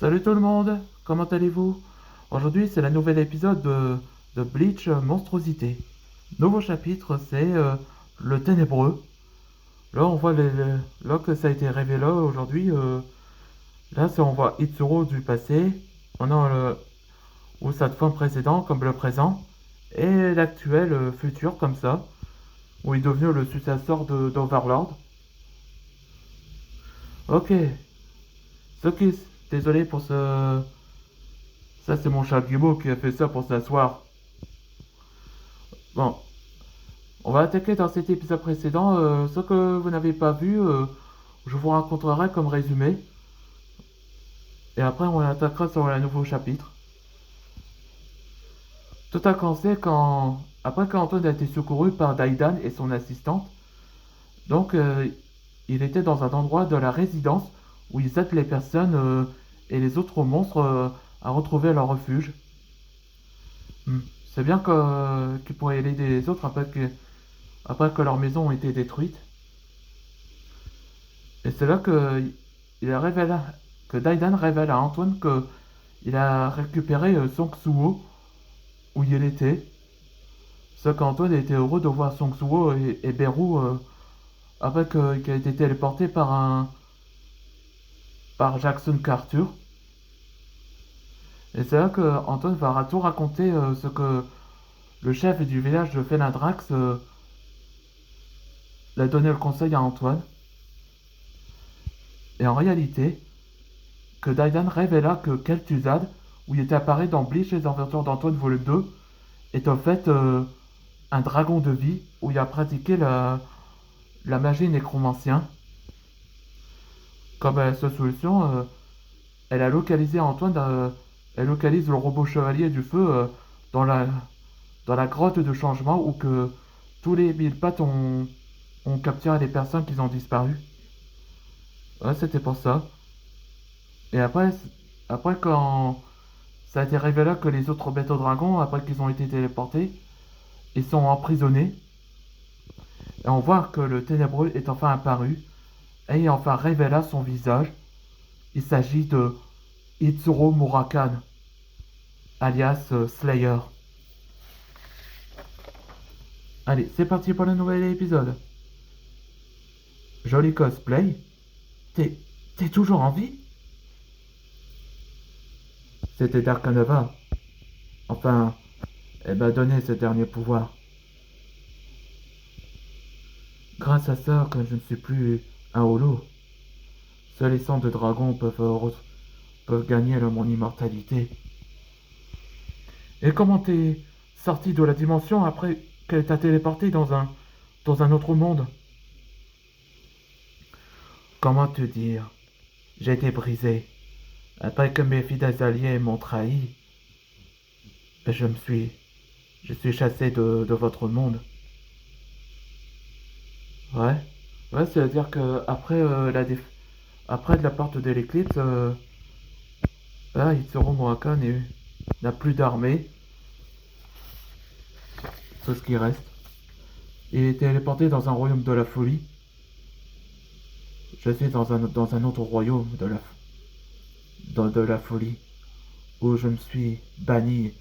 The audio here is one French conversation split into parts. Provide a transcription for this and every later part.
Salut tout le monde, comment allez-vous? Aujourd'hui c'est la nouvel épisode de Bleach Monstrosité. Nouveau chapitre, c'est le ténébreux. Là on voit là que ça a été révélé aujourd'hui. Là c'est on voit Itsuro du passé, on a ou sa forme précédente comme le présent, et l'actuel futur comme ça, où il est devenu le successeur d'Overlord. Ok, Sokis, désolé pour ce... Ça c'est mon chat Guimau qui a fait ça pour s'asseoir. Bon, on va attaquer dans cet épisode précédent. Ce que vous n'avez pas vu, je vous raconterai comme résumé. Et après, on attaquera sur le nouveau chapitre. Tout a commencé après qu'Antoine a été secouru par Daidan et son assistante. Donc, il était dans un endroit de la résidence où ils aident les personnes et les autres monstres à retrouver leur refuge. Hmm. C'est bien qu'ils pourraient aider les autres après que leur maison a été détruite. Et c'est là que Daidan révèle à Antoine que il a récupéré Song Suo où il était. C'est qu'Antoine était heureux de voir Song Suo et Beru après qu'il a été téléporté par Jackson Carter. Et c'est là que Antoine va tout raconter ce que le chef du village de Fenadrax a donné le conseil à Antoine. Et en réalité, que Daidan révéla que Kel'Thuzad, où il était apparu dans Bleach les aventures d'Antoine volume 2, est en fait un dragon de vie où il a pratiqué la magie nécromancien. Comme sa solution, elle a localisé Antoine, elle localise le robot chevalier du feu dans dans la grotte de changement où que tous les mille pattes ont capturé les personnes qui ont disparu. Ouais, c'était pour ça. Et après quand ça a été révélé que les autres bêtes dragons, après qu'ils ont été téléportés, ils sont emprisonnés. Et on voit que le ténébreux est enfin apparu et enfin révéla son visage. Il s'agit de Itsuro Murakan, alias Slayer. Allez, c'est parti pour le nouvel épisode. Joli cosplay. T'es, t'es toujours en vie? C'était Darkanova. Enfin, elle m'a donné ce dernier pouvoir. Grâce à ça, que je ne suis plus un holo, seuls les sangs de dragon peuvent gagner mon immortalité. Et comment t'es sorti de la dimension après qu'elle t'a téléporté dans un autre monde? Comment te dire? J'ai été brisé. Après que mes fidèles alliés m'ont trahi, je me suis, je suis chassé de votre monde. Ouais, ouais, c'est-à-dire que après de la porte de l'éclipse, là, Itsuru Murakan n'a plus d'armée, c'est ce qui reste. Il est téléporté dans un royaume de la folie. Je suis dans un autre royaume de la folie, où je me suis banni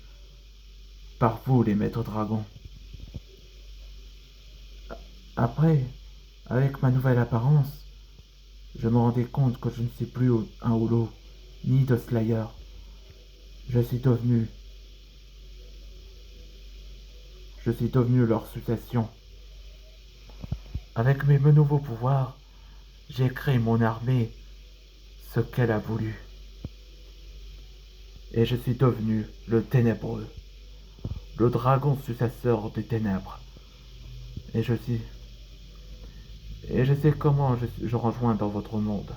par vous, les maîtres dragons. Après, avec ma nouvelle apparence, je me rendais compte que je ne suis plus un holo, ni de Slayer. Je suis devenu, je suis devenu leur succession. Avec mes nouveaux pouvoirs, j'ai créé mon armée, ce qu'elle a voulu. Et je suis devenu le ténébreux, le dragon successeur des ténèbres. Et je suis, et je sais comment je rejoins dans votre monde.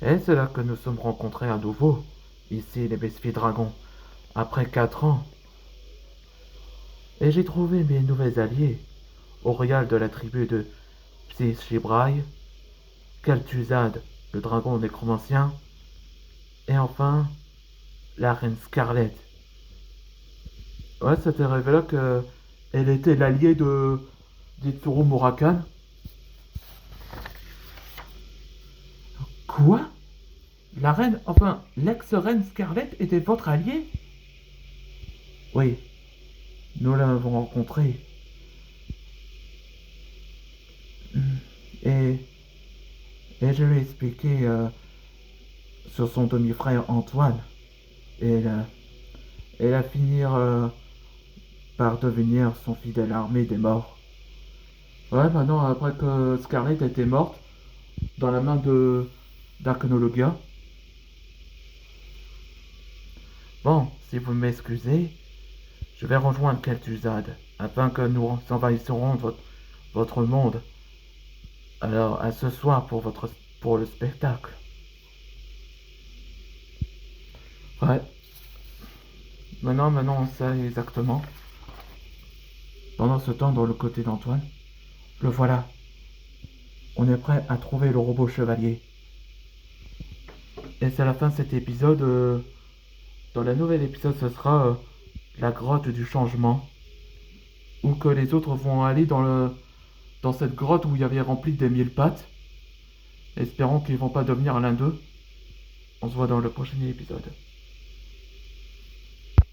Et c'est là que nous sommes rencontrés à nouveau, ici les Bespi Dragons, après 4 ans. Et j'ai trouvé mes nouveaux alliés, Orial de la tribu de Psy-Shibrai, Kel'Thuzad, le dragon nécromancien, et enfin, la reine Scarlet. Ouais, ça t'est révélé que elle était l'alliée de d'Itsuru Murakan. Quoi? La reine, enfin, l'ex-reine Scarlett était votre alliée? Oui, nous l'avons rencontrée. Et, et je lui ai expliqué sur son demi-frère Antoine. Et elle a fini par devenir son fidèle armée des morts. Ouais, maintenant, après que Scarlett était morte, dans la main de d'Archenologia. Bon, si vous m'excusez, je vais rejoindre Kel'Thuzad, afin que nous envahisserons votre monde. Alors, à ce soir pour le spectacle. Ouais, maintenant on sait exactement. Pendant ce temps, dans le côté d'Antoine, le voilà. On est prêt à trouver le robot chevalier. Et c'est la fin de cet épisode. Dans le nouvel épisode, ce sera la grotte du changement. Où que les autres vont aller dans cette grotte où il y avait rempli des mille pattes. Espérons qu'ils vont pas devenir l'un d'eux. On se voit dans le prochain épisode.